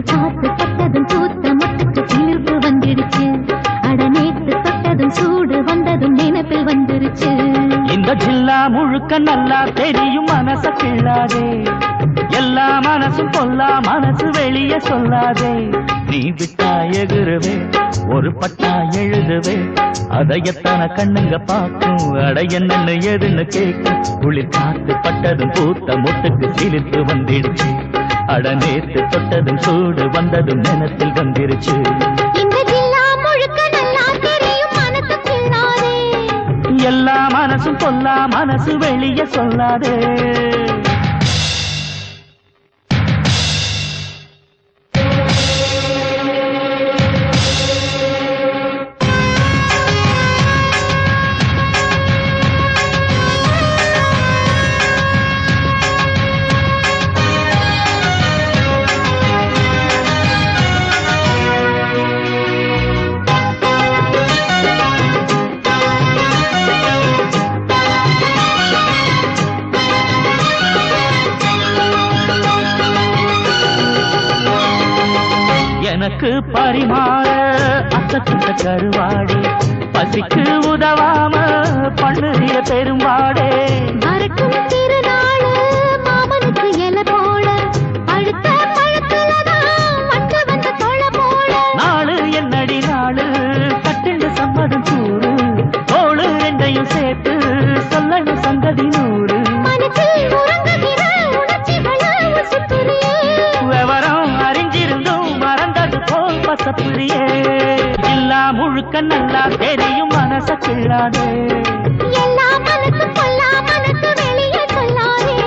குளிர் காத்து பட்டதும் பூத்த முட்டுக்கு சிலிர்ப்பு வந்துடுச்சு. அட நேத்து தொட்டதும் சூடு வந்ததும் நினைப்பில் வந்துருச்சு. இந்த ஜில்லா முழுக்க நல்லா தெரியும் மனச கிள்ளாதே. எல்லா மனசும் பொல்லா மனசு வெளியே சொல்லாதே. நீ விட்டா எகுருவே ஒரு பட்டா எழுதுவே. அதை எத்தனை கண்ணுங்க பார்க்கும். அட என்னன்னு எதுன்னு கேட்கும். குளிர் காத்து பட்டதும் பூத்த முட்டுக்கு சிலிர்த்து வந்துடுச்சு. அட நேத்து தொட்டதும் சூடு வந்ததும் நினைத்தில் வந்துருச்சு. இந்த ஜில்லா முழுக்க நல்லா தெரியும் மனசு கிள்ளாதே. எல்லா மனசும் பொல்லா மனசு வெளியே சொல்லாதே. எனக்கு பரிமாற அத்தக்கிட்ட கருவாடே. பசிக்கு உதவாம பண்ணுறிய பெரும்பாடே. மறக்கும் திருநாள் மாமனுக்கு எல போல அடுத்த பழத்துலதான் மட்டு வந்த தொலை போல. நாளு என்னடி நாளு கட்டுண்டு சம்மதம் கூறு. தோளு ரெண்டையும் சேர்த்து சொல்லணும் சங்கதி நூறு. மனசில் உறங்குகிற உணர்ச்சிகளை உசுப்புறியே. விவரம் அறிஞ்சிருந்தும் மறந்தது போல் பசப்புரியே. எல்லா முழுக்க நல்லா தெரியும் மனச கிள்ளாதே. எல்லா மனசு கொல்லா மனசு வெளியே சொல்லாதே.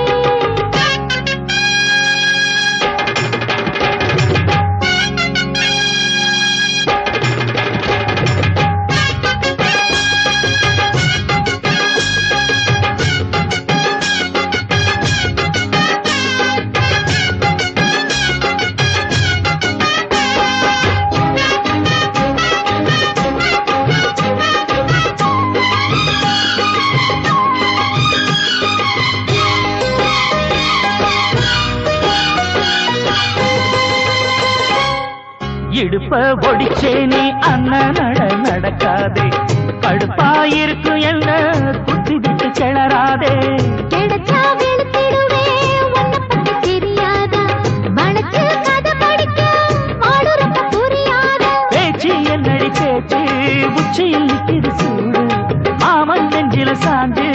இடுப்ப ஒடிச்சே நீ அண்ணன் நடக்காதே. கடுப்பாயிருக்கும் என்ன குத்தி விட்டு கிளறாதே. கிடைச்சா வெளுத்திடுவே உன்னை பத்தி தெரியாதா. வளைச்சு கதை படிக்க மாடு ரொம்ப புரியாதா. பேச்சு என்னடி பேச்சு உச்சியில் நிற்கிது சூடு. மாமன் நெஞ்சில சாந்து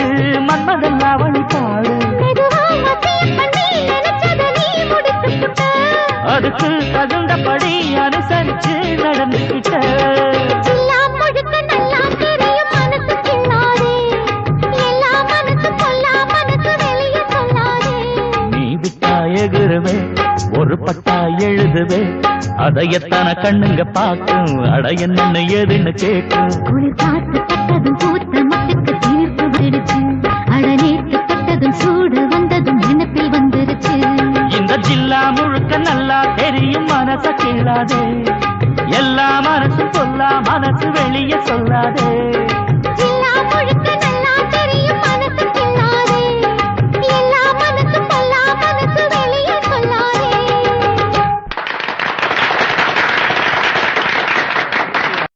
மன்மதெல்லாம் வழி பாடு. மெதுவா மத்தியம் பண்ணி நினைச்சத நீ முடித்து புட்ட. அதுக்கு தகுந்தபடி அனுசரிச்சு நடந்துகிட்ட. ஜில்லா முழுக்க நல்லா தெரியும் மனசு கிள்ளாதே. எல்லா மனசு கொல்லா மனசு வெளியே சொல்லாதே. நீ விட்டா எகுருவே ஒரு பட்டா எழுதுவே. அதை எத்தனை கண்ணுங்க பார்க்கும். அட என்னன்னு எதுன்னு கேட்கும். குளிர் காத்து பட்டதும் பூத்த முட்டுக்கு சிலிர்ப்பு வந்துடுச்சு. அட நேத்து தொட்டதும் சூடு வந்ததும் நினைப்பில் வந்துருச்சு. இந்த ஜில்லா முழுக்க நல்லா தெரியும் மனச கிள்ளாதே. எல்லா மனசு பொல்லா மனசு வெளியே சொல்லாதே.